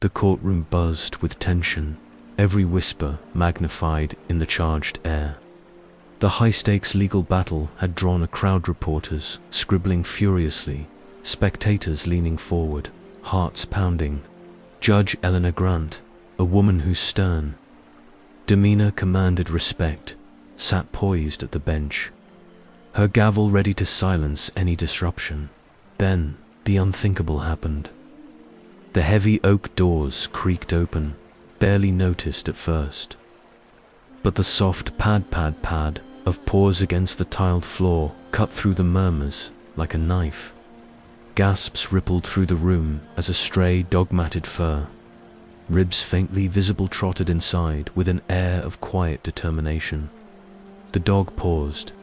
The courtroom buzzed with tension, every whisper magnified in the charged air. The high-stakes legal battle had drawn a crowd, reporters scribbling furiously, spectators leaning forward, hearts pounding. Judge Eleanor Grant, a woman whose stern demeanor commanded respect, sat poised at the bench, her gavel ready to silence any disruption. Then, the unthinkable happened. The heavy oak doors creaked open, barely noticed at first. But the soft pad of paws against the tiled floor cut through the murmurs like a knife. Gasps rippled through the room as a stray dog matted fur. Ribs faintly visible trotted inside with an air of quiet determination. The dog paused.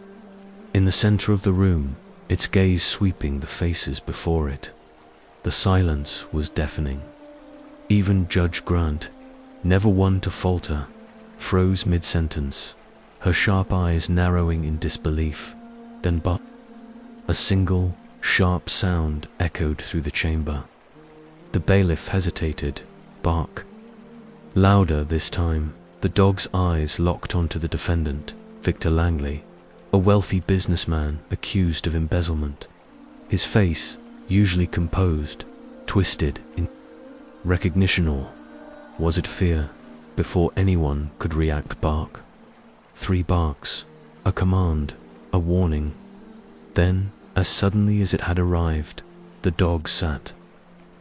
In the center of the room, its gaze sweeping the faces before it. The silence was deafening. Even Judge Grant, never one to falter, froze mid-sentence, her sharp eyes narrowing in disbelief. Then but a single, sharp sound echoed through the chamber. The bailiff hesitated, bark. Louder this time, the dog's eyes locked onto the defendant, Victor Langley, a wealthy businessman accused of embezzlement. His face, usually composed, twisted in recognition, or was it fear? Before anyone could react, bark. 3 barks, a command, a warning. Then, as suddenly as it had arrived, the dog sat,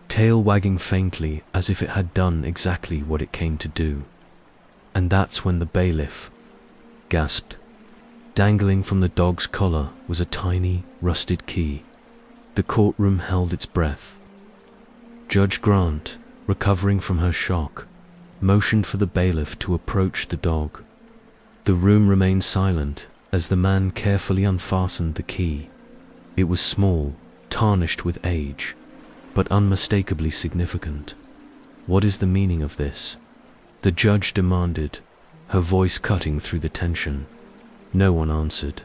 tail wagging faintly as if it had done exactly what it came to do. And that's when the bailiff gasped. Dangling from the dog's collar was a tiny, rusted key. The courtroom held its breath. Judge Grant, recovering from her shock, motioned for the bailiff to approach the dog. The room remained silent as the man carefully unfastened the key. It was small, tarnished with age, but unmistakably significant. "What is the meaning of this?" the judge demanded, her voice cutting through the tension. No one answered.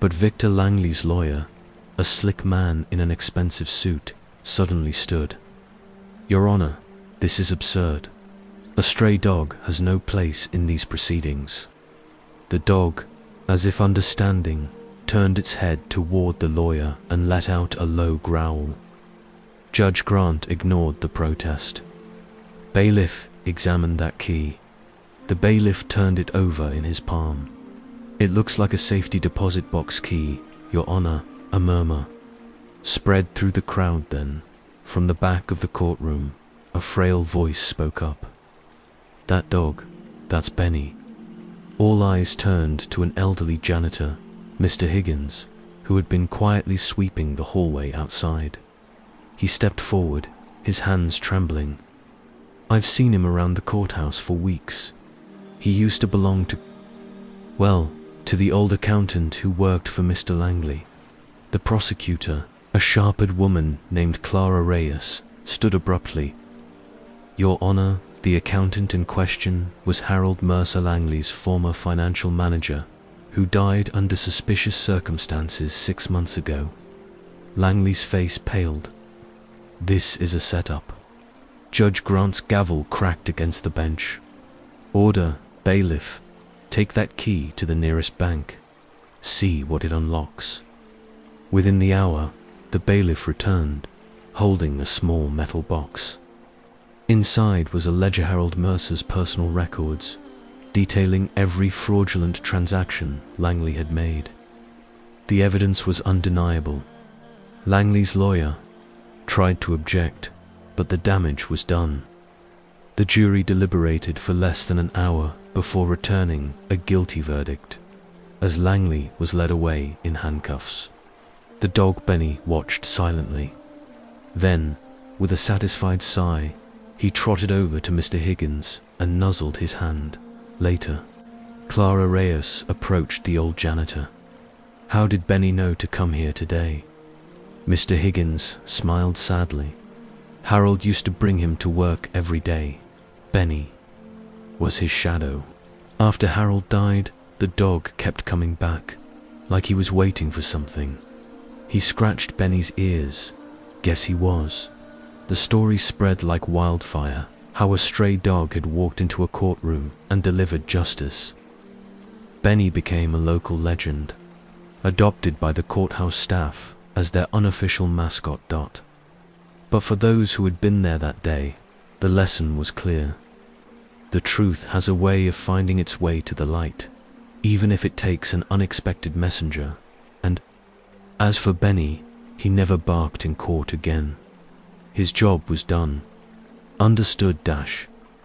But Victor Langley's lawyer, a slick man in an expensive suit, suddenly stood. "Your Honor, this is absurd. A stray dog has no place in these proceedings." The dog, as if understanding, turned its head toward the lawyer and let out a low growl. Judge Grant ignored the protest. "Bailiff, examine that key." The bailiff turned it over in his palm. "It looks like a safety deposit box key, Your Honor," a murmur spread through the crowd. Then, from the back of the courtroom, a frail voice spoke up. "That dog, that's Benny." All eyes turned to an elderly janitor, Mr. Higgins, who had been quietly sweeping the hallway outside. He stepped forward, his hands trembling. "I've seen him around the courthouse for weeks. He used to belong to the old accountant who worked for Mr. Langley." The prosecutor, a sharp-eyed woman named Clara Reyes, stood abruptly. "Your Honor, the accountant in question was Harold Mercer Langley's former financial manager, who died under suspicious circumstances 6 months ago." Langley's face paled. "This is a setup." Judge Grant's gavel cracked against the bench. "Order, bailiff. Take that key to the nearest bank. See what it unlocks." Within the hour, the bailiff returned, holding a small metal box. Inside was a ledger, Harold Mercer's personal records, detailing every fraudulent transaction Langley had made. The evidence was undeniable. Langley's lawyer tried to object, but the damage was done. The jury deliberated for less than an hour before returning a guilty verdict, as Langley was led away in handcuffs. The dog Benny watched silently. Then, with a satisfied sigh, he trotted over to Mr. Higgins and nuzzled his hand. Later, Clara Reyes approached the old janitor. "How did Benny know to come here today?" Mr. Higgins smiled sadly. "Harold used to bring him to work every day. Benny was his shadow. After Harold died, the dog kept coming back, like he was waiting for something. He scratched Benny's ears. Guess he was." The story spread like wildfire how a stray dog had walked into a courtroom and delivered justice. Benny became a local legend, adopted by the courthouse staff as their unofficial mascot. But for those who had been there that day, the lesson was clear. The truth has a way of finding its way to the light, even if it takes an unexpected messenger. And as for Benny, he never barked in court again. His job was done. Understood.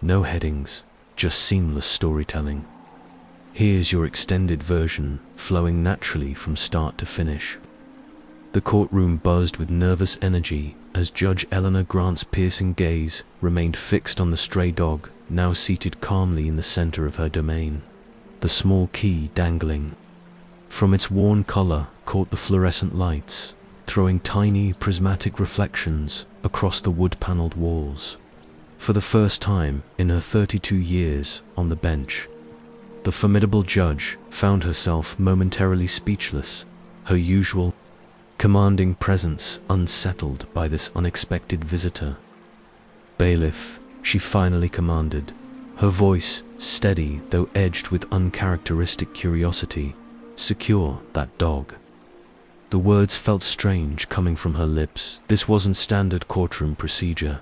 No headings, just seamless storytelling. Here's your extended version, flowing naturally from start to finish. The courtroom buzzed with nervous energy as Judge Eleanor Grant's piercing gaze remained fixed on the stray dog, now seated calmly in the center of her domain. The small key dangling from its worn collar caught the fluorescent lights, throwing tiny prismatic reflections across the wood-paneled walls. For the first time in her 32 years on the bench, the formidable judge found herself momentarily speechless, her usual commanding presence unsettled by this unexpected visitor. "Bailiff," she finally commanded, her voice steady though edged with uncharacteristic curiosity, "secure that dog." The words felt strange coming from her lips. This wasn't standard courtroom procedure.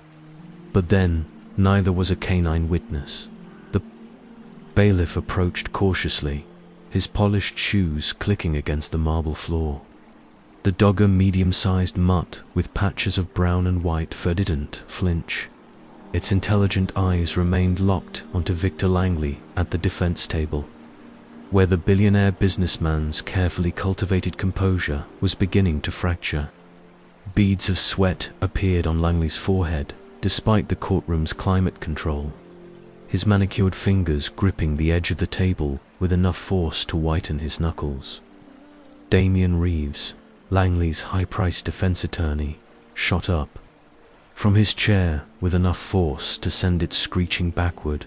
But then, neither was a canine witness. The bailiff approached cautiously, his polished shoes clicking against the marble floor. The dog, a medium-sized mutt with patches of brown and white fur, didn't flinch. Its intelligent eyes remained locked onto Victor Langley at the defense table, where the billionaire businessman's carefully cultivated composure was beginning to fracture. Beads of sweat appeared on Langley's forehead, despite the courtroom's climate control, his manicured fingers gripping the edge of the table with enough force to whiten his knuckles. Damian Reeves, Langley's high-priced defense attorney, shot up from his chair with enough force to send it screeching backward.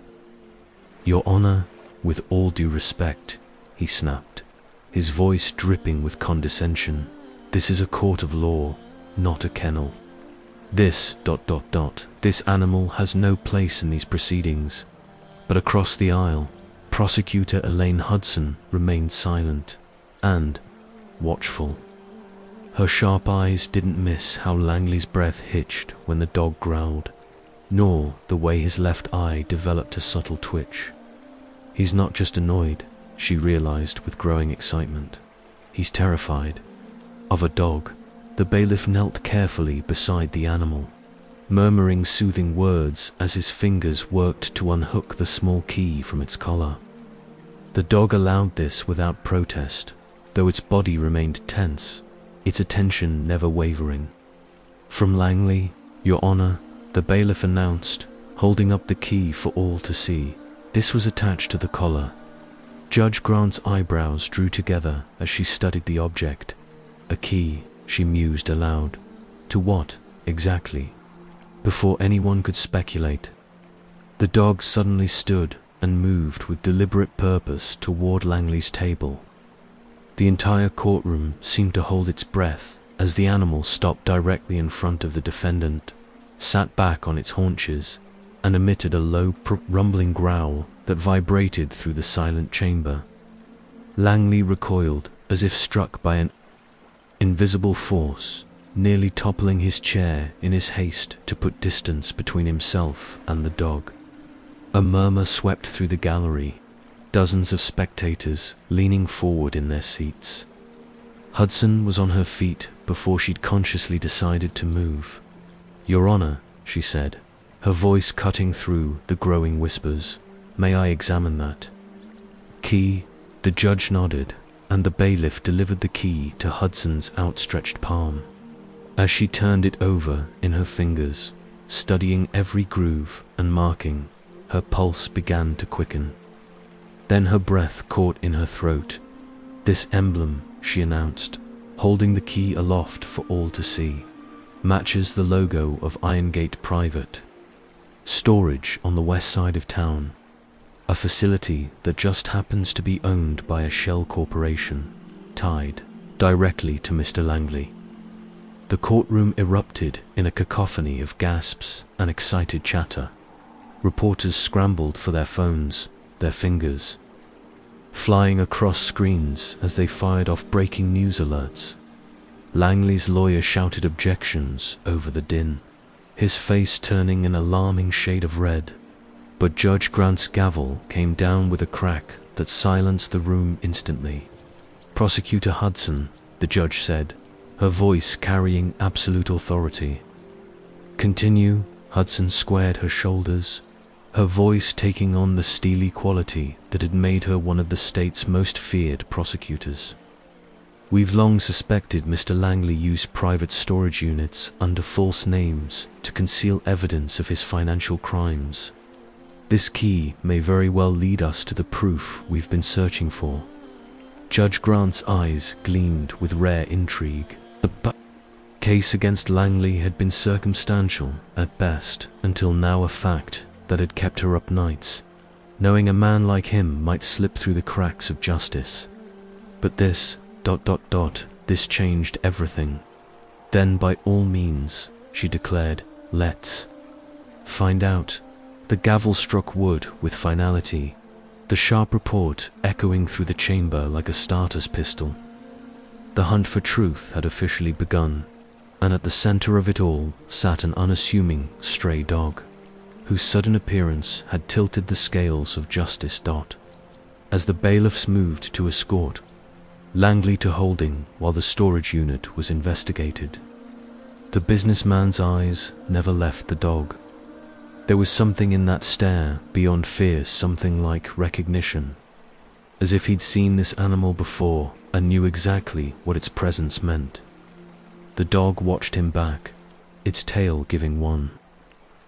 "Your Honor, with all due respect," he snapped, his voice dripping with condescension, "this is a court of law, not a kennel. This ... this animal has no place in these proceedings." But across the aisle, Prosecutor Elaine Hudson remained silent and watchful. Her sharp eyes didn't miss how Langley's breath hitched when the dog growled, nor the way his left eye developed a subtle twitch. He's not just annoyed, she realized with growing excitement. He's terrified. Of a dog. The bailiff knelt carefully beside the animal, murmuring soothing words as his fingers worked to unhook the small key from its collar. The dog allowed this without protest, though its body remained tense, its attention never wavering. "From Langley, Your Honor," the bailiff announced, holding up the key for all to see. This was attached to the collar. Judge Grant's eyebrows drew together as she studied the object. A key, she mused aloud. To what, exactly? Before anyone could speculate, the dog suddenly stood and moved with deliberate purpose toward Langley's table. The entire courtroom seemed to hold its breath as the animal stopped directly in front of the defendant, sat back on its haunches, and emitted a low, rumbling growl that vibrated through the silent chamber. Langley recoiled as if struck by an invisible force, nearly toppling his chair in his haste to put distance between himself and the dog. A murmur swept through the gallery, dozens of spectators leaning forward in their seats. Hudson was on her feet before she'd consciously decided to move. "Your Honor," she said, her voice cutting through the growing whispers, "may I examine that key?" The judge nodded, and the bailiff delivered the key to Hudson's outstretched palm. As she turned it over in her fingers, studying every groove and marking, her pulse began to quicken. Then her breath caught in her throat. "This emblem," she announced, holding the key aloft for all to see, "matches the logo of Irongate Private Storage on the west side of town, a facility that just happens to be owned by a shell corporation, tied directly to Mr. Langley." The courtroom erupted in a cacophony of gasps and excited chatter. Reporters scrambled for their phones, their fingers flying across screens as they fired off breaking news alerts. Langley's lawyer shouted objections over the din, his face turning an alarming shade of red. But Judge Grant's gavel came down with a crack that silenced the room instantly. "Prosecutor Hudson," the judge said, her voice carrying absolute authority. "Continue." Hudson squared her shoulders, her voice taking on the steely quality that had made her one of the state's most feared prosecutors. "We've long suspected Mr. Langley used private storage units under false names to conceal evidence of his financial crimes. This key may very well lead us to the proof we've been searching for." Judge Grant's eyes gleamed with rare intrigue. The case against Langley had been circumstantial at best, until now a fact that had kept her up nights, knowing a man like him might slip through the cracks of justice. But this ... this changed everything. "Then by all means," she declared, "let's find out." The gavel struck wood with finality, the sharp report echoing through the chamber like a starter's pistol. The hunt for truth had officially begun, and at the center of it all sat an unassuming stray dog, whose sudden appearance had tilted the scales of justice. As the bailiffs moved to escort Langley to holding while the storage unit was investigated, the businessman's eyes never left the dog. There was something in that stare beyond fear, something like recognition, as if he'd seen this animal before and knew exactly what its presence meant. The dog watched him back, its tail giving one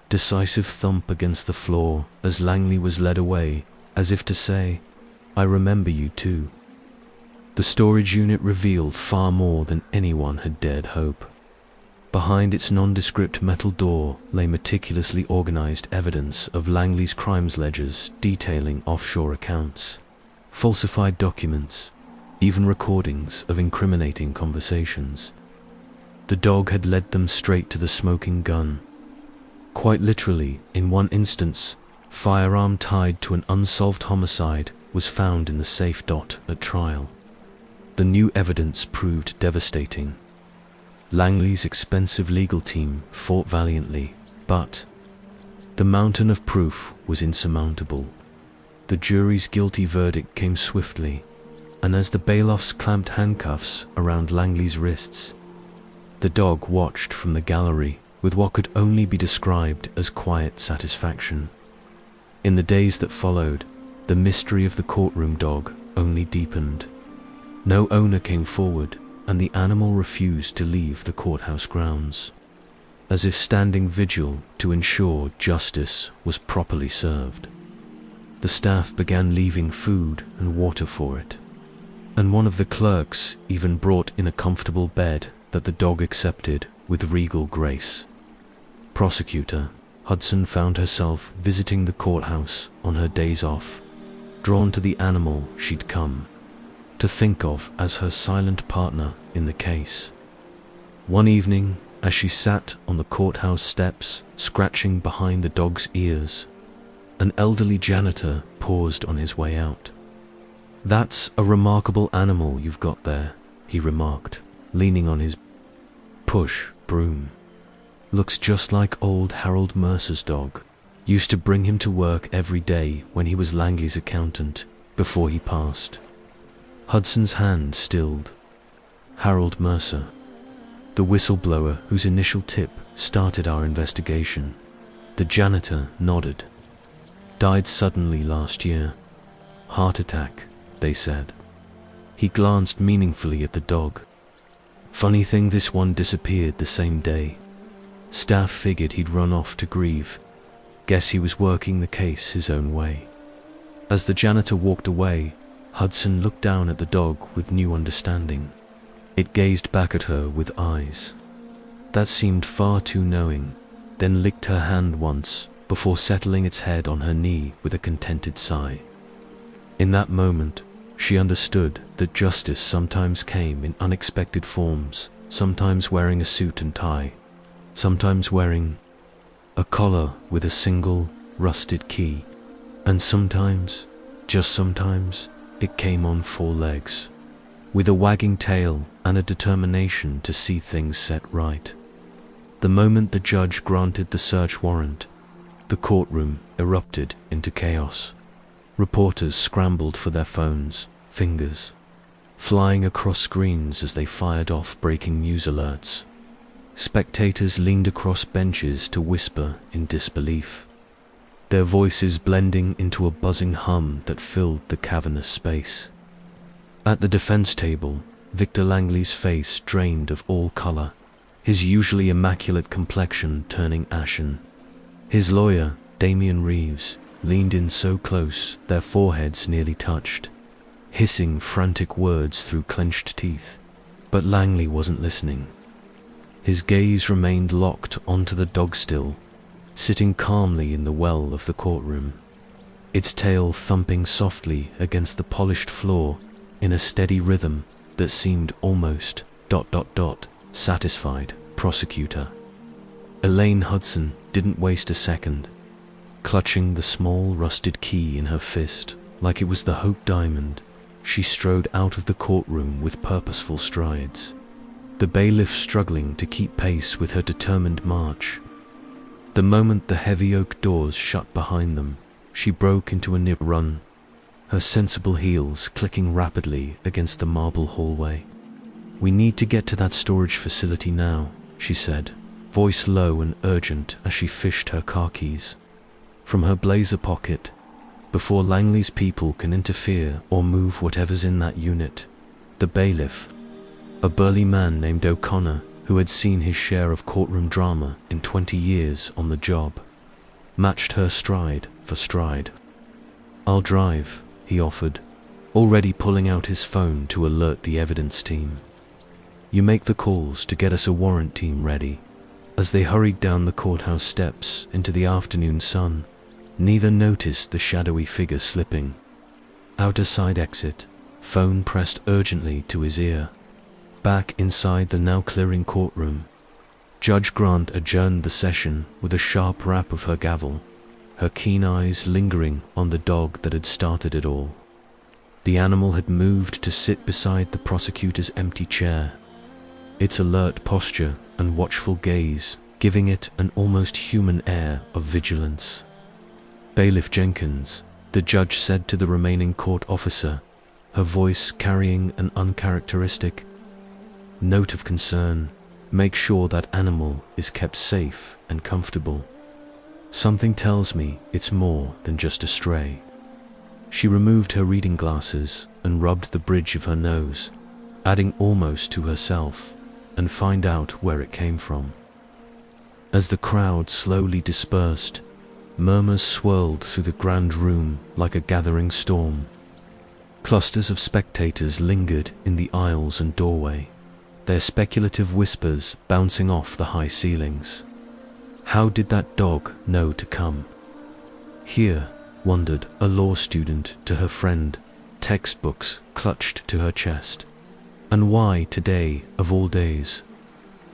decisive thump against the floor as Langley was led away, as if to say, "I remember you too." The storage unit revealed far more than anyone had dared hope. Behind its nondescript metal door lay meticulously organized evidence of Langley's crimes ledgers detailing offshore accounts, falsified documents, even recordings of incriminating conversations. The dog had led them straight to the smoking gun. Quite literally, in one instance, firearm tied to an unsolved homicide was found in the safe. At trial, the new evidence proved devastating. Langley's expensive legal team fought valiantly, but the mountain of proof was insurmountable. The jury's guilty verdict came swiftly, and as the bailiffs clamped handcuffs around Langley's wrists, the dog watched from the gallery with what could only be described as quiet satisfaction. In the days that followed, the mystery of the courtroom dog only deepened. No owner came forward, and the animal refused to leave the courthouse grounds, as if standing vigil to ensure justice was properly served. The staff began leaving food and water for it, and one of the clerks even brought in a comfortable bed that the dog accepted with regal grace. Prosecutor Hudson found herself visiting the courthouse on her days off, drawn to the animal she'd come to think of as her silent partner in the case. One evening, as she sat on the courthouse steps, scratching behind the dog's ears, an elderly janitor paused on his way out. "That's a remarkable animal you've got there," he remarked, leaning on his push broom. "Looks just like old Harold Mercer's dog. Used to bring him to work every day when he was Langley's accountant, before he passed." Hudson's hand stilled. Harold Mercer, the whistleblower whose initial tip started our investigation. The janitor nodded. "Died suddenly last year. Heart attack, they said." He glanced meaningfully at the dog. "Funny thing, this one disappeared the same day. Staff figured he'd run off to grieve. Guess he was working the case his own way." As the janitor walked away, Hudson looked down at the dog with new understanding. It gazed back at her with eyes that seemed far too knowing, then licked her hand once before settling its head on her knee with a contented sigh. In that moment, she understood that justice sometimes came in unexpected forms, sometimes wearing a suit and tie, sometimes wearing a collar with a single, rusted key. And sometimes, just sometimes, it came on four legs, with a wagging tail and a determination to see things set right. The moment the judge granted the search warrant, the courtroom erupted into chaos. Reporters scrambled for their phones, fingers flying across screens as they fired off breaking news alerts. Spectators leaned across benches to whisper in disbelief, their voices blending into a buzzing hum that filled the cavernous space. At the defense table, Victor Langley's face drained of all color, his usually immaculate complexion turning ashen. His lawyer, Damian Reeves, leaned in so close their foreheads nearly touched, hissing frantic words through clenched teeth. But Langley wasn't listening. His gaze remained locked onto the dog still, sitting calmly in the well of the courtroom, its tail thumping softly against the polished floor in a steady rhythm that seemed almost ... satisfied. Prosecutor Elaine Hudson didn't waste a second. Clutching the small rusted key in her fist like it was the Hope Diamond, she strode out of the courtroom with purposeful strides, the bailiff struggling to keep pace with her determined march. The moment the heavy oak doors shut behind them, she broke into a near run, her sensible heels clicking rapidly against the marble hallway. "We need to get to that storage facility now," she said, voice low and urgent as she fished her car keys from her blazer pocket, before Langley's people can interfere or move whatever's in that unit. The bailiff, a burly man named O'Connor, who had seen his share of courtroom drama in 20 years on the job, matched her stride for stride. "I'll drive," he offered, already pulling out his phone to alert the evidence team. "You make the calls to get us a warrant team ready." As they hurried down the courthouse steps into the afternoon sun, neither noticed the shadowy figure slipping out a side exit, phone pressed urgently to his ear. Back inside the now clearing courtroom, Judge Grant adjourned the session with a sharp rap of her gavel, her keen eyes lingering on the dog that had started it all. The animal had moved to sit beside the prosecutor's empty chair, its alert posture and watchful gaze giving it an almost human air of vigilance. "Bailiff Jenkins," the judge said to the remaining court officer, her voice carrying an uncharacteristic note of concern, "make sure that animal is kept safe and comfortable. Something tells me it's more than just a stray." She removed her reading glasses and rubbed the bridge of her nose, adding almost to herself, "and find out where it came from." As the crowd slowly dispersed, murmurs swirled through the grand room like a gathering storm. Clusters of spectators lingered in the aisles and doorway, their speculative whispers bouncing off the high ceilings. How did that dog know to come here, wondered a law student to her friend, textbooks clutched to her chest. And why today, of all days?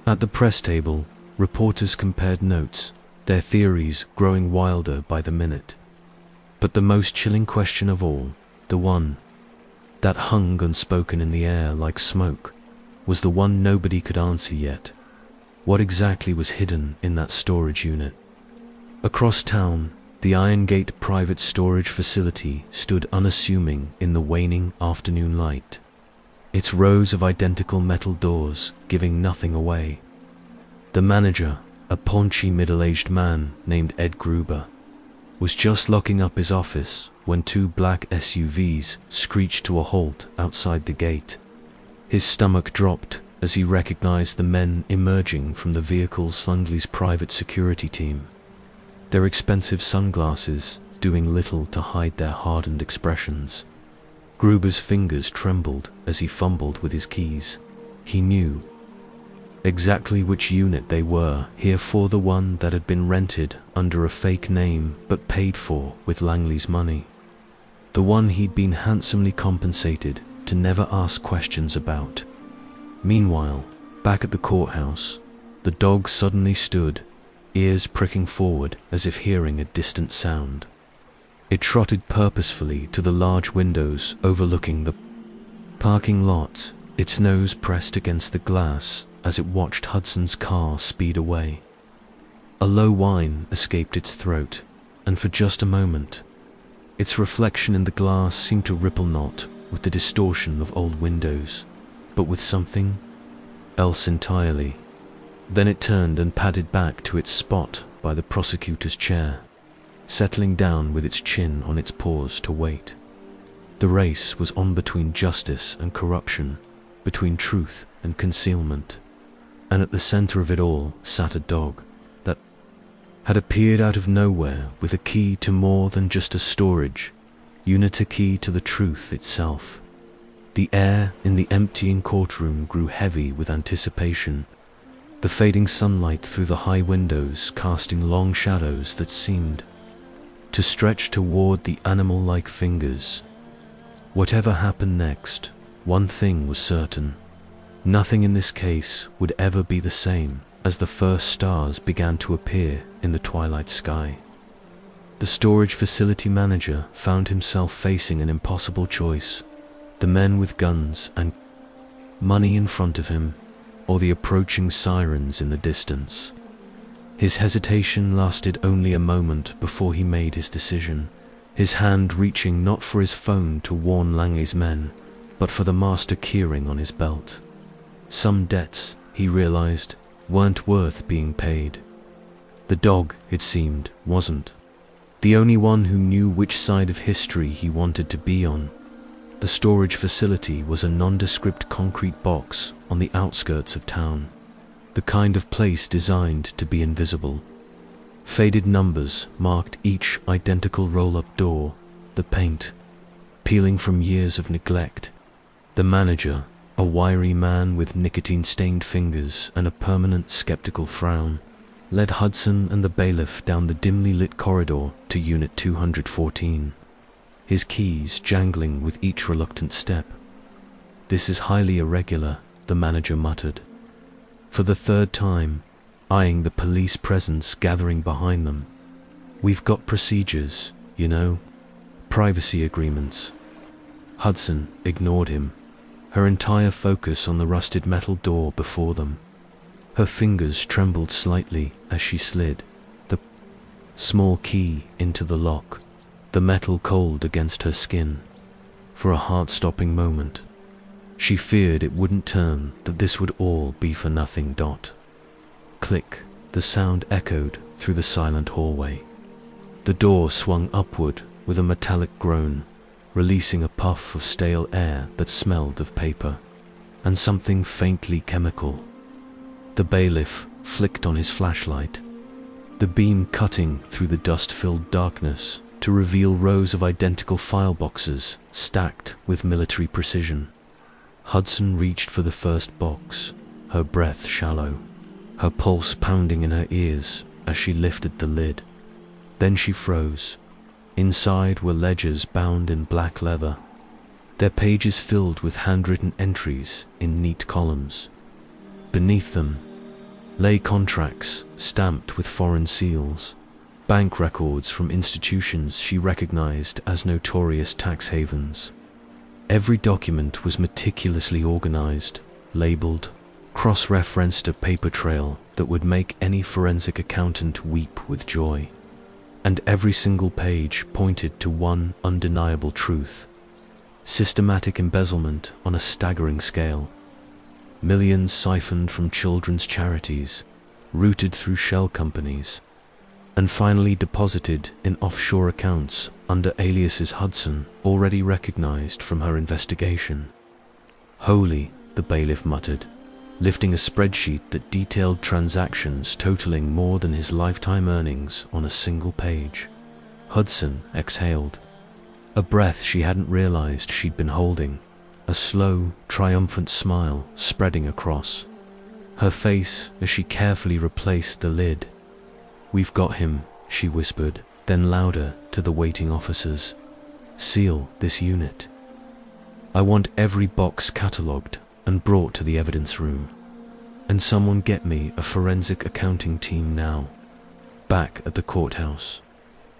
At the press table, reporters compared notes, their theories growing wilder by the minute. But the most chilling question of all, the one that hung unspoken in the air like smoke, was the one nobody could answer yet. What exactly was hidden in that storage unit? Across town, the Iron Gate private storage facility stood unassuming in the waning afternoon light, its rows of identical metal doors giving nothing away. The manager, a paunchy middle-aged man named Ed Gruber, was just locking up his office when two black SUVs screeched to a halt outside the gate. His stomach dropped as he recognized the men emerging from the vehicle's Langley's private security team, their expensive sunglasses doing little to hide their hardened expressions. Gruber's fingers trembled as he fumbled with his keys. He knew exactly which unit they were here for, the one that had been rented under a fake name but paid for with Langley's money. The one he'd been handsomely compensated to never ask questions about. Meanwhile, back at the courthouse, the dog suddenly stood, ears pricking forward as if hearing a distant sound. It trotted purposefully to the large windows overlooking the parking lot, its nose pressed against the glass as it watched Hudson's car speed away. A low whine escaped its throat, and for just a moment, its reflection in the glass seemed to ripple not with the distortion of old windows, but with something else entirely. Then it turned and padded back to its spot by the prosecutor's chair, settling down with its chin on its paws to wait. The race was on between justice and corruption, between truth and concealment, and at the center of it all sat a dog that had appeared out of nowhere with a key to more than just a storage unit, a key to the truth itself. The air in the emptying courtroom grew heavy with anticipation, the fading sunlight through the high windows casting long shadows that seemed to stretch toward the animal-like fingers. Whatever happened next, one thing was certain. Nothing in this case would ever be the same as the first stars began to appear in the twilight sky. The storage facility manager found himself facing an impossible choice: the men with guns and money in front of him, or the approaching sirens in the distance. His hesitation lasted only a moment before he made his decision, his hand reaching not for his phone to warn Langley's men, but for the master keyring on his belt. Some debts, he realized, weren't worth being paid. The dog, it seemed, wasn't. The only one who knew which side of history he wanted to be on. The storage facility was a nondescript concrete box on the outskirts of town, the kind of place designed to be invisible. Faded numbers marked each identical roll-up door, the paint peeling from years of neglect. The manager, a wiry man with nicotine-stained fingers and a permanent skeptical frown, led Hudson and the bailiff down the dimly lit corridor to Unit 214, his keys jangling with each reluctant step. "This is highly irregular," the manager muttered, for the third time, eyeing the police presence gathering behind them. "We've got procedures, you know, privacy agreements." Hudson ignored him, her entire focus on the rusted metal door before them. Her fingers trembled slightly as she slid the small key into the lock, the metal cold against her skin. For a heart-stopping moment, she feared it wouldn't turn, that this would all be for nothing. Click, the sound echoed through the silent hallway. The door swung upward with a metallic groan, releasing a puff of stale air that smelled of paper and something faintly chemical. The bailiff flicked on his flashlight, the beam cutting through the dust-filled darkness to reveal rows of identical file boxes stacked with military precision. Hudson reached for the first box, her breath shallow, her pulse pounding in her ears as she lifted the lid. Then she froze. Inside were ledgers bound in black leather, their pages filled with handwritten entries in neat columns. Beneath them lay contracts stamped with foreign seals, bank records from institutions she recognized as notorious tax havens. Every document was meticulously organized, labeled, cross-referenced, a paper trail that would make any forensic accountant weep with joy. And every single page pointed to one undeniable truth: systematic embezzlement on a staggering scale. Millions siphoned from children's charities, routed through shell companies, and finally deposited in offshore accounts under aliases Hudson already recognized from her investigation. "Holy," the bailiff muttered, lifting a spreadsheet that detailed transactions totaling more than his lifetime earnings on a single page. Hudson exhaled, a breath she hadn't realized she'd been holding, a slow, triumphant smile spreading across her face as she carefully replaced the lid. "We've got him," she whispered, then louder to the waiting officers. "Seal this unit. I want every box catalogued and brought to the evidence room. And someone get me a forensic accounting team now." back at the courthouse.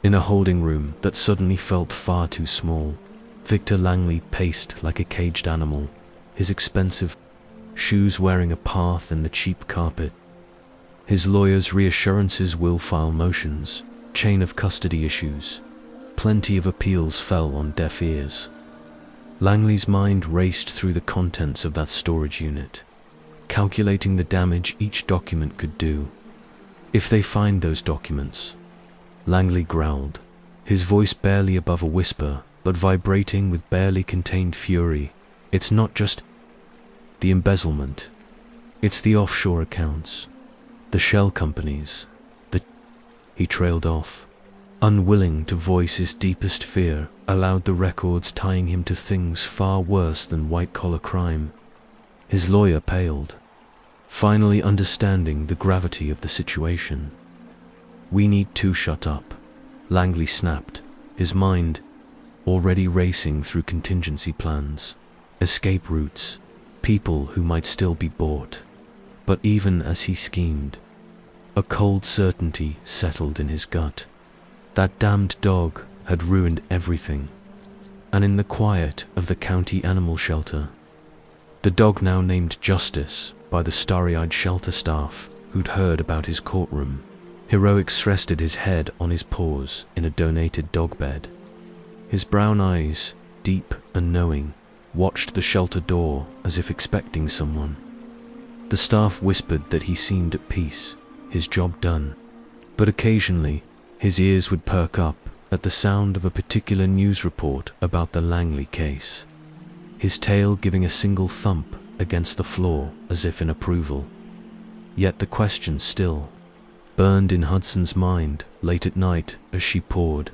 In a holding room that suddenly felt far too small, Victor Langley paced like a caged animal, his expensive shoes wearing a path in the cheap carpet. His lawyer's reassurances, will-file motions, chain of custody issues, plenty of appeals fell on deaf ears. Langley's mind raced through the contents of that storage unit, calculating the damage each document could do. If they find those documents, Langley growled, his voice barely above a whisper, but vibrating with barely contained fury. It's not just the embezzlement. It's the offshore accounts, the shell companies, He trailed off, unwilling to voice his deepest fear, allowed the records tying him to things far worse than white-collar crime. His lawyer paled, finally understanding the gravity of the situation. "We need to shut up," Langley snapped, his mind already racing through contingency plans, escape routes, people who might still be bought. But even as he schemed, a cold certainty settled in his gut. That damned dog had ruined everything. And in the quiet of the county animal shelter, the dog now named Justice by the starry-eyed shelter staff who'd heard about his courtroom, heroics rested his head on his paws in a donated dog bed. His brown eyes, deep and knowing, watched the shelter door as if expecting someone. The staff whispered that he seemed at peace, his job done. But occasionally, his ears would perk up at the sound of a particular news report about the Langley case, his tail giving a single thump against the floor as if in approval. Yet the question still burned in Hudson's mind late at night as she pored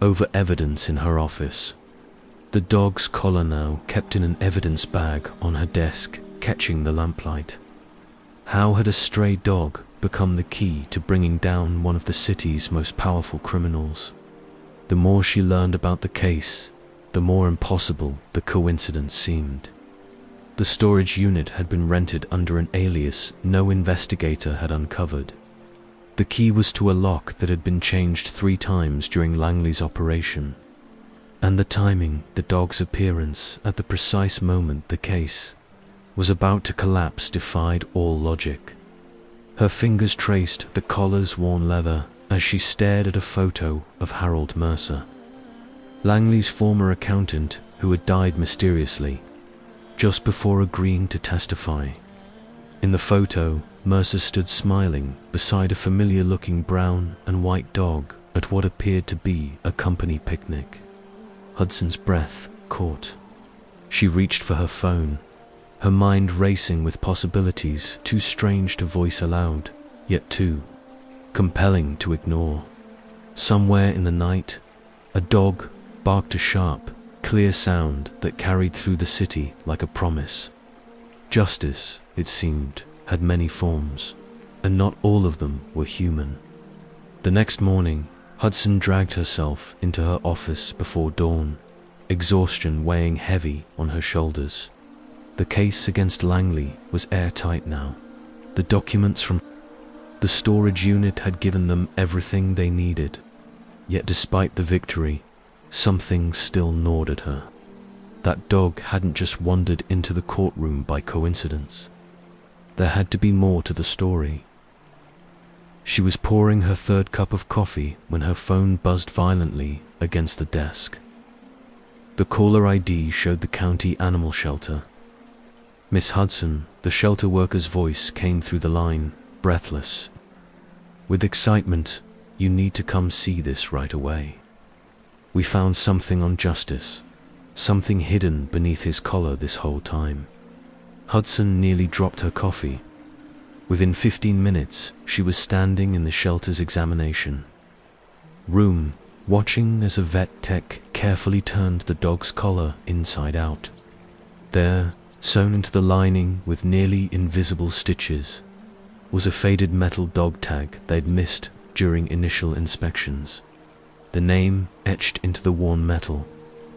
over evidence in her office. The dog's collar now kept in an evidence bag on her desk, catching the lamplight. How had a stray dog become the key to bringing down one of the city's most powerful criminals? The more she learned about the case, the more impossible the coincidence seemed. The storage unit had been rented under an alias no investigator had uncovered. The key was to a lock that had been changed 3 times during Langley's operation. And the timing, the dog's appearance at the precise moment the case was about to collapse, defied all logic. Her fingers traced the collar's worn leather as she stared at a photo of Harold Mercer, Langley's former accountant who had died mysteriously just before agreeing to testify. In the photo, Mercer stood smiling beside a familiar-looking brown and white dog at what appeared to be a company picnic. Hudson's breath caught. She reached for her phone, her mind racing with possibilities too strange to voice aloud, yet too compelling to ignore. Somewhere in the night, a dog barked a sharp, clear sound that carried through the city like a promise. Justice, it seemed, had many forms, and not all of them were human. The next morning, Hudson dragged herself into her office before dawn, exhaustion weighing heavy on her shoulders. The case against Langley was airtight now. The documents from the storage unit had given them everything they needed. Yet despite the victory, something still gnawed at her. That dog hadn't just wandered into the courtroom by coincidence. There had to be more to the story. She was pouring her 3rd cup of coffee when her phone buzzed violently against the desk. The caller ID showed the county animal shelter. "Miss Hudson," the shelter worker's voice came through the line, breathless with excitement. "You need to come see this right away. We found something on Justice, something hidden beneath his collar this whole time." Hudson nearly dropped her coffee. Within 15 minutes, she was standing in the shelter's examination room, watching as a vet tech carefully turned the dog's collar inside out. There, sewn into the lining with nearly invisible stitches, was a faded metal dog tag they'd missed during initial inspections. The name, etched into the worn metal,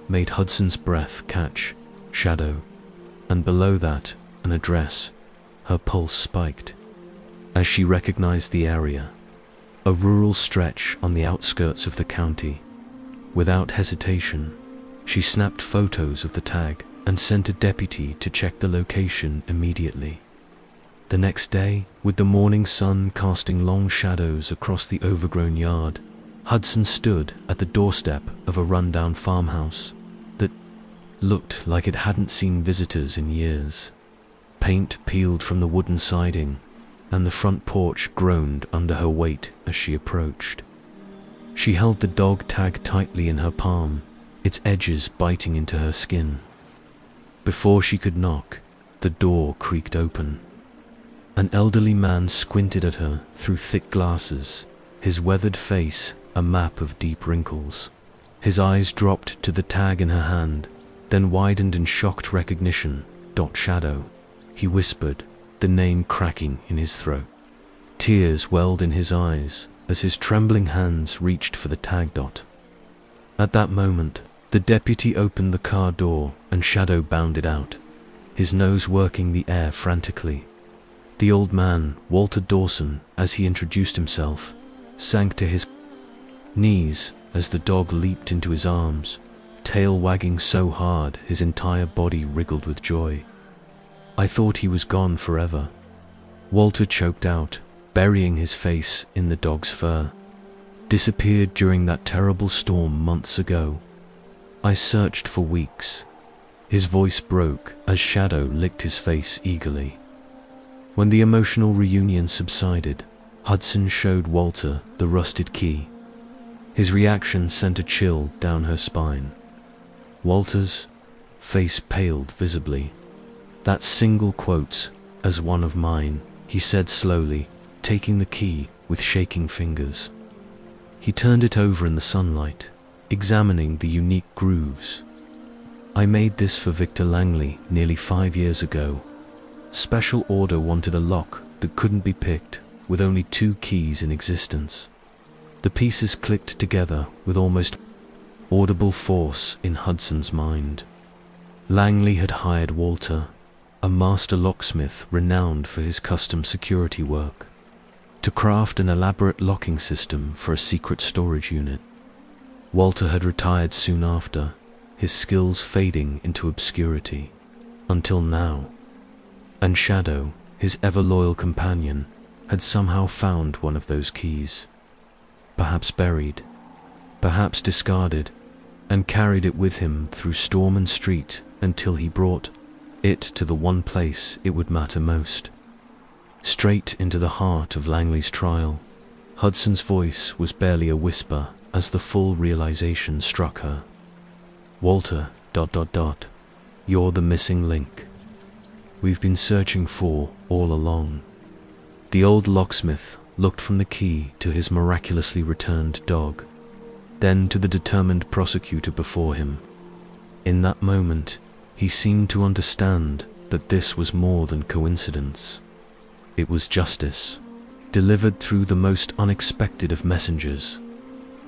made Hudson's breath catch, shadow, and below that, an address. Her pulse spiked as she recognized the area. a rural stretch on the outskirts of the county. Without hesitation, she snapped photos of the tag and sent a deputy to check the location immediately. The next day, with the morning sun casting long shadows across the overgrown yard, Hudson stood at the doorstep of a rundown farmhouse that looked like it hadn't seen visitors in years. Paint peeled from the wooden siding, and the front porch groaned under her weight as she approached. She held the dog tag tightly in her palm, its edges biting into her skin. Before she could knock, the door creaked open. An elderly man squinted at her through thick glasses, his weathered face a map of deep wrinkles. His eyes dropped to the tag in her hand, then widened in shocked recognition. Shadow, he whispered, the name cracking in his throat. Tears welled in his eyes as his trembling hands reached for the tag. At that moment, the deputy opened the car door and Shadow bounded out, his nose working the air frantically. The old man, Walter Dawson, as he introduced himself, sank to his knees as the dog leaped into his arms, tail wagging so hard his entire body wriggled with joy. I thought he was gone forever. Walter choked out, burying his face in the dog's fur. Disappeared during that terrible storm months ago. I searched for weeks. His voice broke as Shadow licked his face eagerly. When the emotional reunion subsided, Hudson showed Walter the rusted key. His reaction sent a chill down her spine. Walter's face paled visibly. That single quote, as one of mine, he said slowly, taking the key with shaking fingers. He turned it over in the sunlight, examining the unique grooves. I made this for Victor Langley nearly 5 years ago. Special order wanted a lock that couldn't be picked, with only 2 keys in existence. The pieces clicked together with almost audible force in Hudson's mind. Langley had hired Walter, a master locksmith renowned for his custom security work, to craft an elaborate locking system for a secret storage unit. Walter had retired soon after, his skills fading into obscurity, until now. And Shadow, his ever-loyal companion, had somehow found one of those keys. Perhaps buried, perhaps discarded, and carried it with him through storm and street until he brought it to the one place it would matter most. Straight into the heart of Langley's trial. Hudson's voice was barely a whisper as the full realization struck her. Walter, ... you're the missing link. We've been searching for all along. The old locksmith looked from the key to his miraculously returned dog, then to the determined prosecutor before him. In that moment, he seemed to understand that this was more than coincidence. It was justice, delivered through the most unexpected of messengers.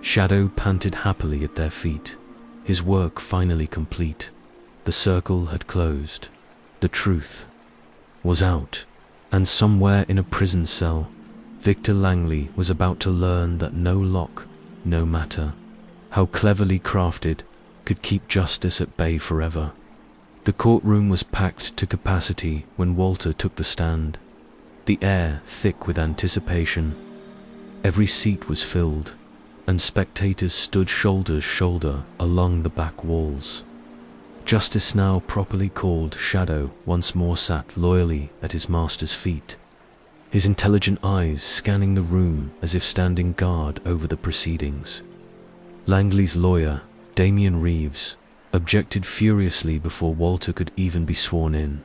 Shadow panted happily at their feet, his work finally complete. The circle had closed. The truth was out, and somewhere in a prison cell, Victor Langley was about to learn that no lock, no matter how cleverly crafted, could keep justice at bay forever. The courtroom was packed to capacity when Walter took the stand, the air thick with anticipation. Every seat was filled, and spectators stood shoulder to shoulder along the back walls. Justice, now properly called Shadow, once more sat loyally at his master's feet, his intelligent eyes scanning the room as if standing guard over the proceedings. Langley's lawyer, Damian Reeves, objected furiously before Walter could even be sworn in.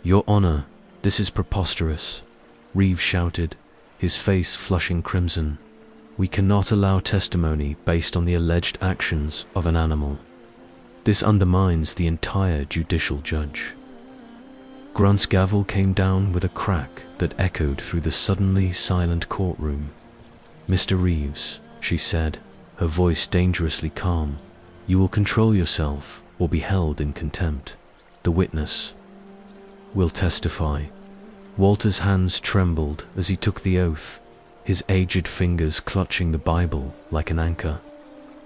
"Your Honor, this is preposterous," Reeves shouted, his face flushing crimson. "We cannot allow testimony based on the alleged actions of an animal. This undermines the entire judicial judge." Grant's gavel came down with a crack that echoed through the suddenly silent courtroom. "Mr. Reeves," she said, her voice dangerously calm, "you will control yourself or be held in contempt. The witness will testify." Walter's hands trembled as he took the oath, his aged fingers clutching the Bible like an anchor.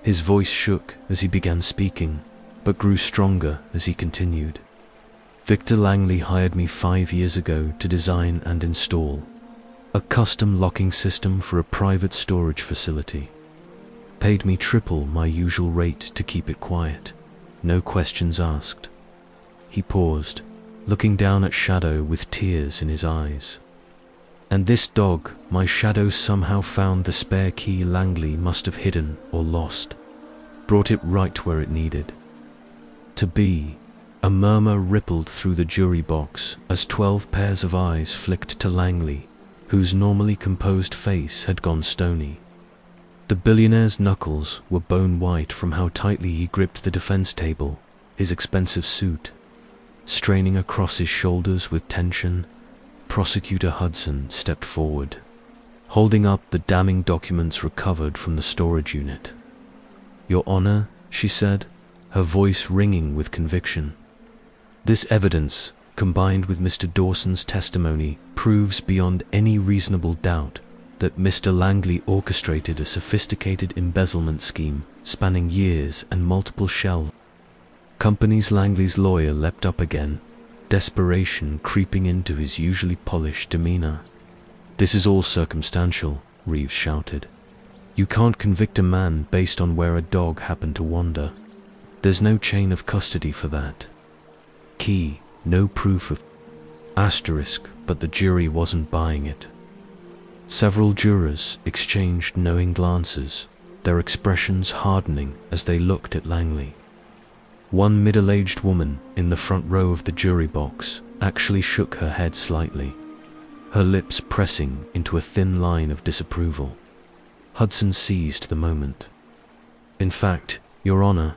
His voice shook as he began speaking, but grew stronger as he continued. Victor Langley hired me 5 years ago to design and install a custom locking system for a private storage facility. Paid me triple my usual rate to keep it quiet, no questions asked. He paused, looking down at Shadow with tears in his eyes. And this dog, my Shadow, somehow found the spare key Langley must have hidden or lost, brought it right where it needed to be. A murmur rippled through the jury box as 12 pairs of eyes flicked to Langley, whose normally composed face had gone stony. The billionaire's knuckles were bone white from how tightly he gripped the defense table, his expensive suit straining across his shoulders with tension. Prosecutor Hudson stepped forward, holding up the damning documents recovered from the storage unit. "Your Honor," she said, her voice ringing with conviction. "This evidence, combined with Mr. Dawson's testimony, proves beyond any reasonable doubt that Mr. Langley orchestrated a sophisticated embezzlement scheme spanning years and multiple shell companies." Langley's lawyer leapt up again, desperation creeping into his usually polished demeanor. "This is all circumstantial," Reeves shouted. "You can't convict a man based on where a dog happened to wander. There's no chain of custody for that. Key, no proof of asterisk, but the jury wasn't buying it." Several jurors exchanged knowing glances, their expressions hardening as they looked at Langley. One middle-aged woman in the front row of the jury box actually shook her head slightly, her lips pressing into a thin line of disapproval. Hudson seized the moment. "In fact, Your Honor,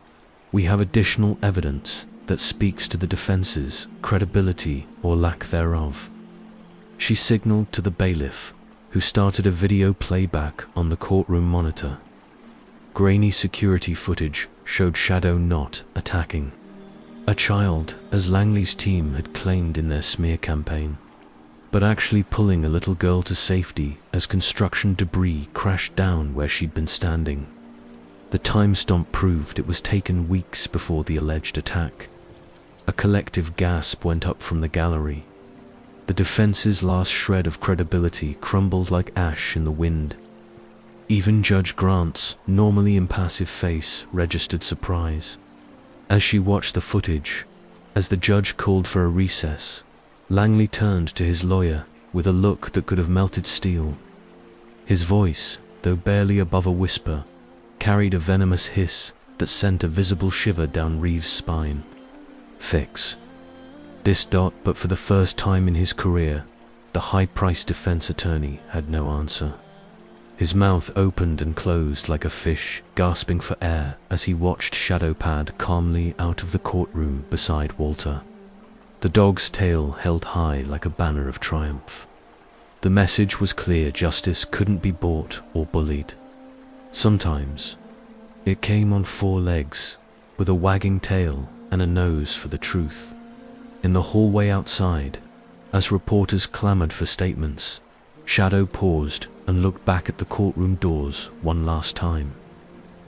we have additional evidence that speaks to the defense's credibility or lack thereof." She signaled to the bailiff, who started a video playback on the courtroom monitor. Grainy security footage showed Shadow not attacking a child, as Langley's team had claimed in their smear campaign, but actually pulling a little girl to safety as construction debris crashed down where she'd been standing. The timestamp proved it was taken weeks before the alleged attack. A collective gasp went up from the gallery. The defense's last shred of credibility crumbled like ash in the wind. Even Judge Grant's normally impassive face registered surprise. As she watched the footage, as the judge called for a recess, Langley turned to his lawyer with a look that could have melted steel. His voice, though barely above a whisper, carried a venomous hiss that sent a visible shiver down Reeves' spine. "Fix this dot." But for the first time in his career, the high-priced defense attorney had no answer. His mouth opened and closed like a fish, gasping for air as he watched Shadow pad calmly out of the courtroom beside Walter, the dog's tail held high like a banner of triumph. The message was clear: justice couldn't be bought or bullied. Sometimes it came on 4 legs, with a wagging tail and a nose for the truth. In the hallway outside, as reporters clamored for statements, Shadow paused and looked back at the courtroom doors one last time.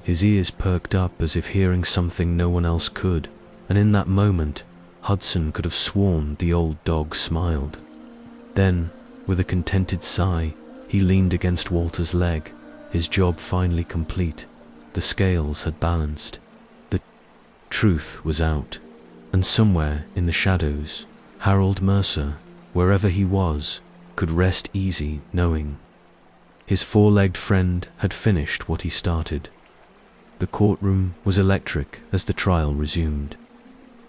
His ears perked up as if hearing something no one else could, and in that moment, Hudson could have sworn the old dog smiled. Then, with a contented sigh, he leaned against Walter's leg, his job finally complete. The scales had balanced. The truth was out, and somewhere in the shadows, Harold Mercer, wherever he was, could rest easy knowing his 4-legged friend had finished what he started. The courtroom was electric as the trial resumed,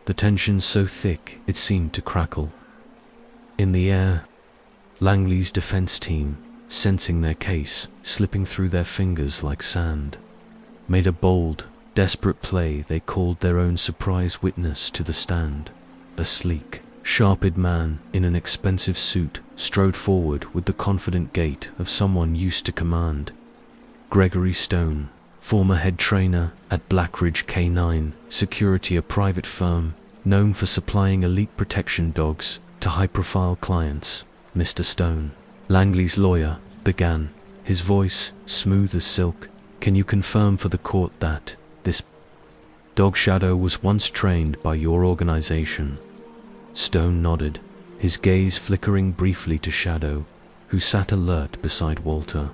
the tension so thick it seemed to crackle. In the air, Langley's defense team, sensing their case slipping through their fingers like sand, made a bold, desperate play. They called their own surprise witness to the stand. A sleek, sharp-eyed man in an expensive suit strode forward with the confident gait of someone used to command. Gregory Stone, former head trainer at Blackridge K9 Security, a private firm known for supplying elite protection dogs to high-profile clients. "Mr. Stone," Langley's lawyer began, his voice smooth as silk. "Can you confirm for the court that this dog Shadow was once trained by your organization?" Stone nodded, his gaze flickering briefly to Shadow, who sat alert beside Walter.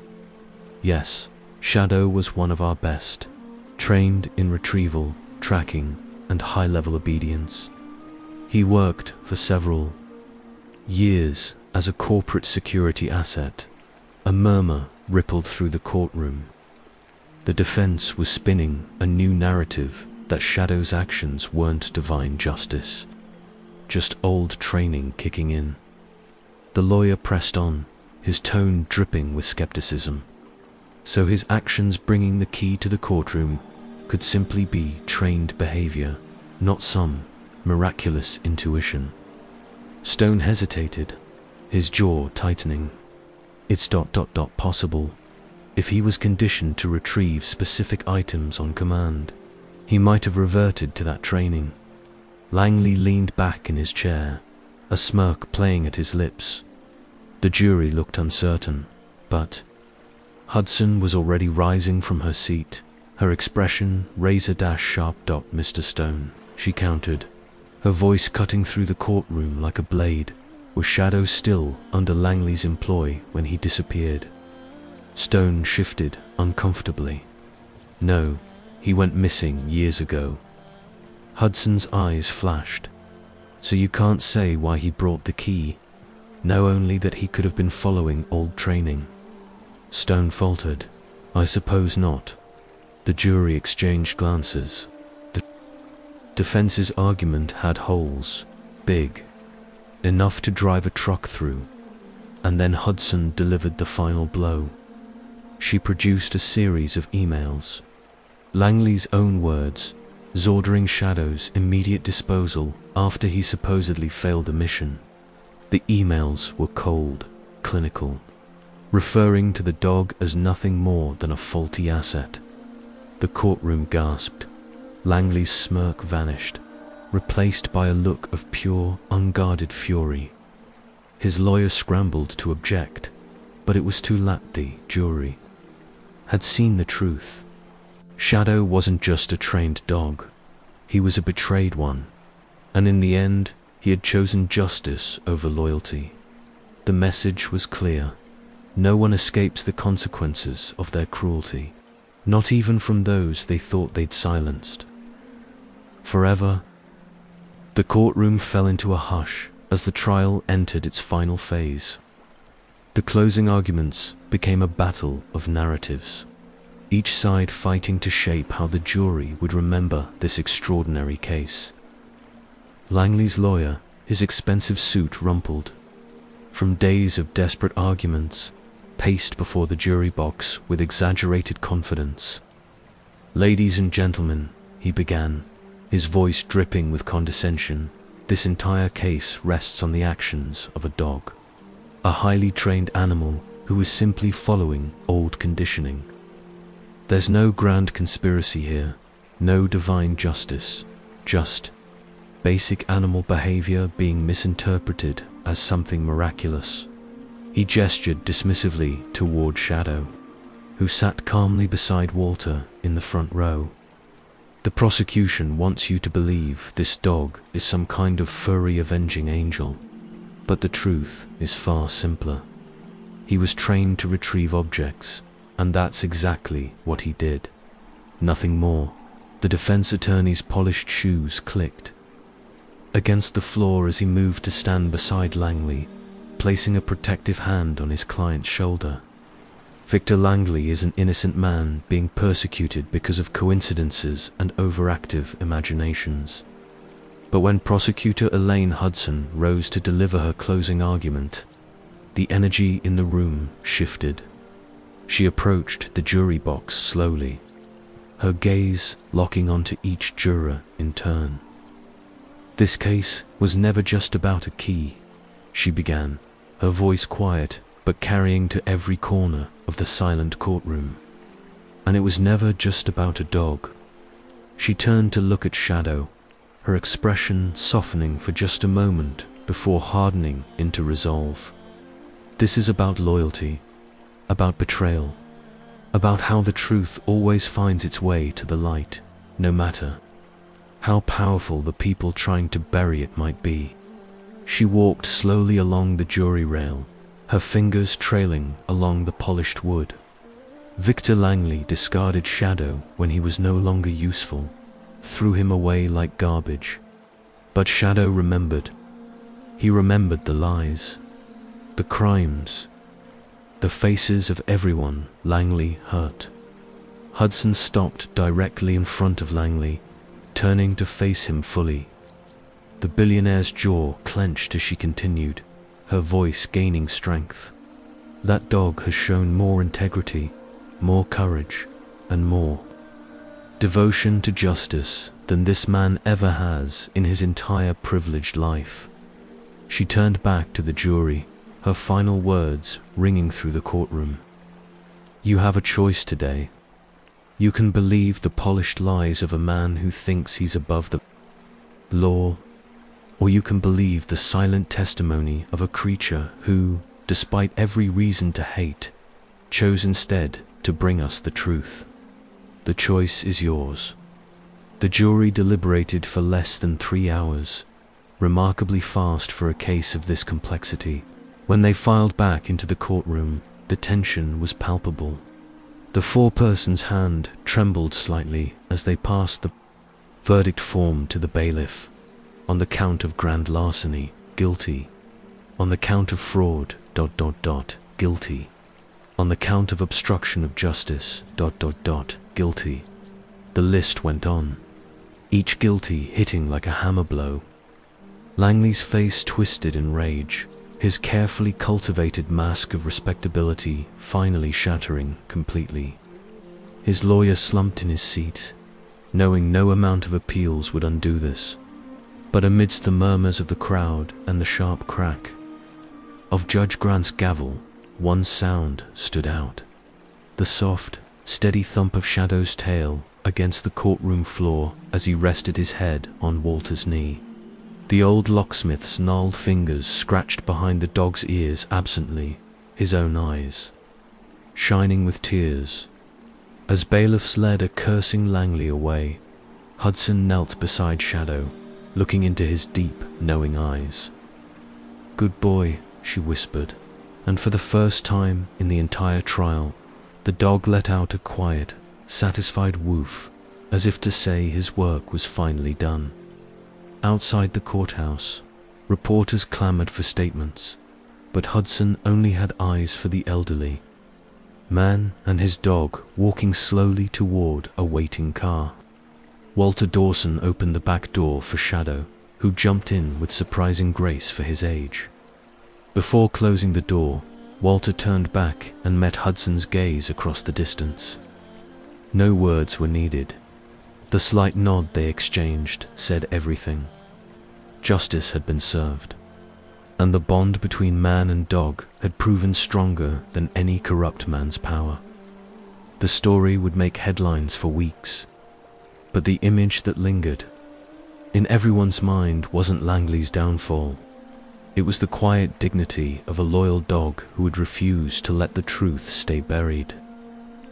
"Yes, Shadow was one of our best, trained in retrieval, tracking, and high-level obedience. He worked for several years as a corporate security asset." A murmur rippled through the courtroom. The defense was spinning a new narrative that Shadow's actions weren't divine justice, just old training kicking in. The lawyer pressed on, his tone dripping with skepticism. So his actions bringing the key to the courtroom could simply be trained behavior, not some miraculous intuition. Stone hesitated, his jaw tightening. It's possible. If he was conditioned to retrieve specific items on command, he might have reverted to that training. Langley leaned back in his chair, a smirk playing at his lips. The jury looked uncertain, but Hudson was already rising from her seat, her expression razor-sharp. "Mr. Stone," she countered, her voice cutting through the courtroom like a blade. Was Shadow still under Langley's employ when he disappeared? Stone shifted uncomfortably. "No, he went missing years ago." Hudson's eyes flashed. "So you can't say why he brought the key?" "No, only that he could have been following old training." Stone faltered. "I suppose not." The jury exchanged glances. The defense's argument had holes, big, enough to drive a truck through. And then Hudson delivered the final blow. She produced a series of emails. Langley's own words, ordering Shadow's immediate disposal after he supposedly failed a mission. The emails were cold, clinical, referring to the dog as nothing more than a faulty asset. The courtroom gasped. Langley's smirk vanished, replaced by a look of pure, unguarded fury. His lawyer scrambled to object, but it was too late. The jury had seen the truth. Shadow wasn't just a trained dog, he was a betrayed one, and in the end, he had chosen justice over loyalty. The message was clear: no one escapes the consequences of their cruelty, not even from those they thought they'd silenced. Forever. The courtroom fell into a hush as the trial entered its final phase. The closing arguments became a battle of narratives, each side fighting to shape how the jury would remember this extraordinary case. Langley's lawyer, his expensive suit rumpled, from days of desperate arguments, paced before the jury box with exaggerated confidence. "Ladies and gentlemen," he began, his voice dripping with condescension, "this entire case rests on the actions of a dog. A highly trained animal who is simply following old conditioning. There's no grand conspiracy here, no divine justice, just basic animal behavior being misinterpreted as something miraculous." He gestured dismissively toward Shadow, who sat calmly beside Walter in the front row. "The prosecution wants you to believe this dog is some kind of furry avenging angel, but the truth is far simpler. He was trained to retrieve objects, and that's exactly what he did. Nothing more." The defense attorney's polished shoes clicked against the floor as he moved to stand beside Langley, placing a protective hand on his client's shoulder. "Victor Langley is an innocent man being persecuted because of coincidences and overactive imaginations." But when prosecutor Elaine Hudson rose to deliver her closing argument, the energy in the room shifted. She approached the jury box slowly, her gaze locking onto each juror in turn. "This case was never just about a key," she began, her voice quiet but carrying to every corner of the silent courtroom. "And it was never just about a dog." She turned to look at Shadow, her expression softening for just a moment before hardening into resolve. "This is about loyalty, about betrayal, about how the truth always finds its way to the light, no matter how powerful the people trying to bury it might be. She walked slowly along the jury rail, her fingers trailing along the polished wood. Victor Langley discarded Shadow when he was no longer useful, threw him away like garbage. But Shadow remembered. He remembered the lies, the crimes, the faces of everyone Langley hurt. Hudson stopped directly in front of Langley, turning to face him fully. The billionaire's jaw clenched as she continued, her voice gaining strength. That dog has shown more integrity, more courage, and more devotion to justice than this man ever has in his entire privileged life. She turned back to the jury, her final words ringing through the courtroom. You have a choice today. You can believe the polished lies of a man who thinks he's above the law, or you can believe the silent testimony of a creature who, despite every reason to hate, chose instead to bring us the truth. The choice is yours. The jury deliberated for less than 3 hours, remarkably fast for a case of this complexity. When they filed back into the courtroom, the tension was palpable. The foreperson's hand trembled slightly as they passed the verdict form to the bailiff. On the count of grand larceny, guilty. On the count of fraud, ... guilty. On the count of obstruction of justice, ... guilty. The list went on, each guilty hitting like a hammer blow. Langley's face twisted in rage, his carefully cultivated mask of respectability finally shattering completely. His lawyer slumped in his seat, knowing no amount of appeals would undo this. But amidst the murmurs of the crowd and the sharp crack of Judge Grant's gavel, one sound stood out. The soft, steady thump of Shadow's tail against the courtroom floor as he rested his head on Walter's knee. The old locksmith's gnarled fingers scratched behind the dog's ears absently, his own eyes shining with tears. As bailiffs led a cursing Langley away, Hudson knelt beside Shadow, looking into his deep, knowing eyes. "Good boy," she whispered, and for the first time in the entire trial, the dog let out a quiet, satisfied woof, as if to say his work was finally done. Outside the courthouse, reporters clamored for statements, but Hudson only had eyes for the elderly man and his dog walking slowly toward a waiting car. Walter Dawson opened the back door for Shadow, who jumped in with surprising grace for his age. Before closing the door, Walter turned back and met Hudson's gaze across the distance. No words were needed. The slight nod they exchanged said everything. Justice had been served, and the bond between man and dog had proven stronger than any corrupt man's power. The story would make headlines for weeks, but the image that lingered in everyone's mind wasn't Langley's downfall. It was the quiet dignity of a loyal dog who would refuse to let the truth stay buried.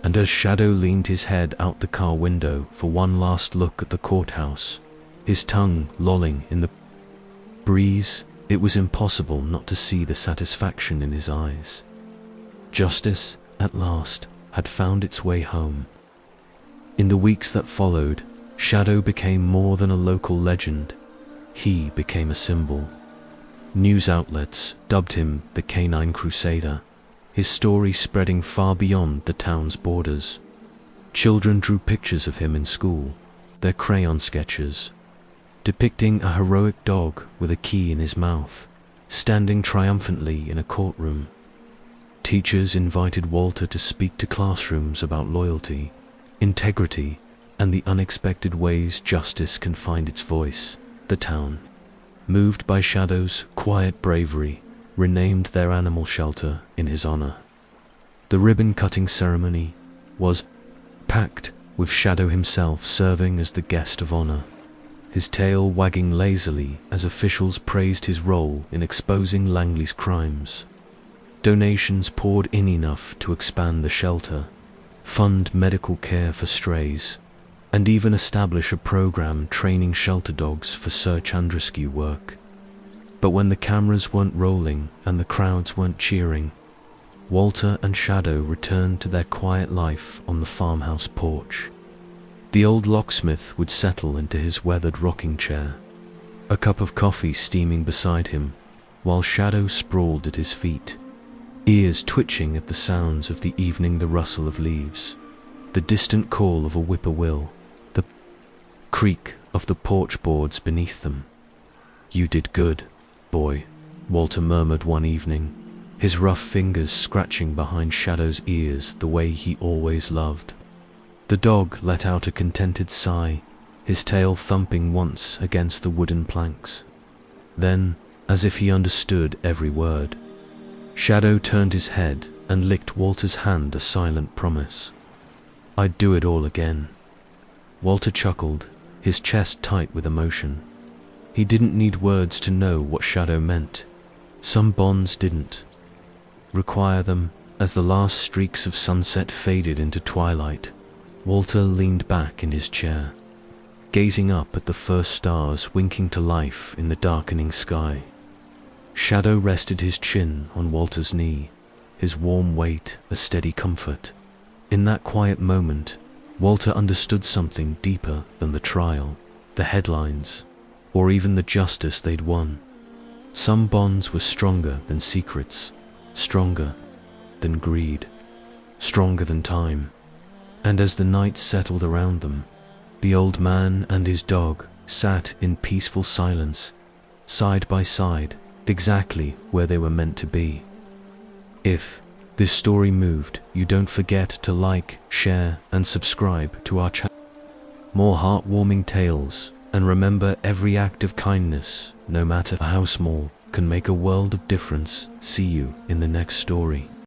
And as Shadow leaned his head out the car window for one last look at the courthouse, his tongue lolling in the breeze, it was impossible not to see the satisfaction in his eyes. Justice, at last, had found its way home. In the weeks that followed, Shadow became more than a local legend. He became a symbol. News outlets dubbed him the Canine Crusader, his story spreading far beyond the town's borders. Children drew pictures of him in school, their crayon sketches, depicting a heroic dog with a key in his mouth, standing triumphantly in a courtroom. Teachers invited Walter to speak to classrooms about loyalty, integrity, and the unexpected ways justice can find its voice. The town, moved by Shadow's quiet bravery, renamed their animal shelter in his honor. The ribbon-cutting ceremony was packed with Shadow himself serving as the guest of honor, his tail wagging lazily as officials praised his role in exposing Langley's crimes. Donations poured in enough to expand the shelter, fund medical care for strays, and even establish a program training shelter dogs for search and rescue work. But when the cameras weren't rolling and the crowds weren't cheering, Walter and Shadow returned to their quiet life on the farmhouse porch. The old locksmith would settle into his weathered rocking chair, a cup of coffee steaming beside him, while Shadow sprawled at his feet, ears twitching at the sounds of the evening, the rustle of leaves, the distant call of a whippoorwill, the creak of the porch boards beneath them. "You did good, boy," Walter murmured one evening, his rough fingers scratching behind Shadow's ears the way he always loved. The dog let out a contented sigh, his tail thumping once against the wooden planks. Then, as if he understood every word, Shadow turned his head and licked Walter's hand, a silent promise. "I'd do it all again." Walter chuckled, his chest tight with emotion. He didn't need words to know what Shadow meant. Some bonds didn't require them. As the last streaks of sunset faded into twilight, Walter leaned back in his chair, gazing up at the first stars winking to life in the darkening sky. Shadow rested his chin on Walter's knee, his warm weight a steady comfort. In that quiet moment, Walter understood something deeper than the trial, the headlines, or even the justice they'd won. Some bonds were stronger than secrets, stronger than greed, stronger than time. And as the night settled around them, the old man and his dog sat in peaceful silence, side by side, exactly where they were meant to be. If this story moved you, don't forget to like, share, and subscribe to our channel. More heartwarming tales, and remember, every act of kindness, no matter how small, can make a world of difference. See you in the next story.